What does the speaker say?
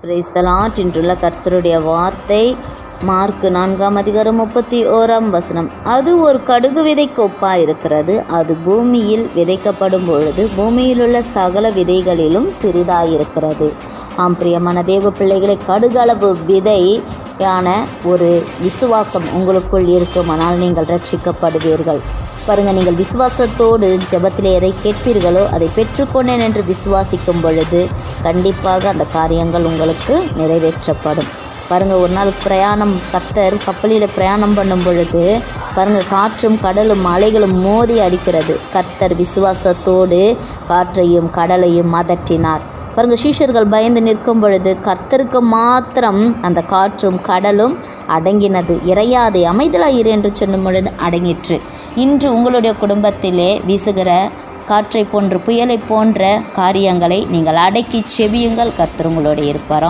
Praise the Lord. இன்றுள்ள கர்த்தருடைய வார்த்தை mark 4:31 அது ஒரு கடுகு விதைக்கு ஒப்பாய் இருக்கிறது. அது பூமியில் விதைக்கப்படும் பொழுது பூமியிலுள்ள சகல விதைகளிலும் சிறிதாயிருக்கிறது. பிரியமான தேவ பிள்ளைகளை, கடுகளவு விதையான ஒரு விசுவாசம் உங்களுக்குள் இருக்குமானால் நீங்கள் ரட்சிக்கப்படுவீர்கள். பாருங்கள், நீங்கள் விசுவாசத்தோடு ஜெபத்தில் எதை கேட்பீர்களோ அதை பெற்றுக்கொண்டேன் என்று விசுவாசிக்கும் பொழுது கண்டிப்பாக அந்த காரியங்கள் உங்களுக்கு நிறைவேற்றப்படும். பாருங்கள், ஒரு நாள் கர்த்தர் கப்பலில் பிரயாணம் பண்ணும் பொழுது பாருங்கள், காற்றும் கடலும் அலைகளும் மோதி அடிக்கிறது. கர்த்தர் விசுவாசத்தோடு காற்றையும் கடலையும் அதட்டினார். பாருங்கள், சீஷர்கள் பயந்து நிற்கும் பொழுது கர்த்தருக்கு மாத்திரம் அந்த காற்றும் கடலும் அடங்கினது. இறையாதே, அமைதலாயிரு என்று சொல்லும் பொழுது அடங்கிற்று. இன்று உங்களுடைய குடும்பத்திலே வீசுகிற காற்றை போன்ற புயலை போன்ற காரியங்களை நீங்கள் அடக்கி செவியுங்கள். கர்த்தர் உங்களோடு இருப்பார்.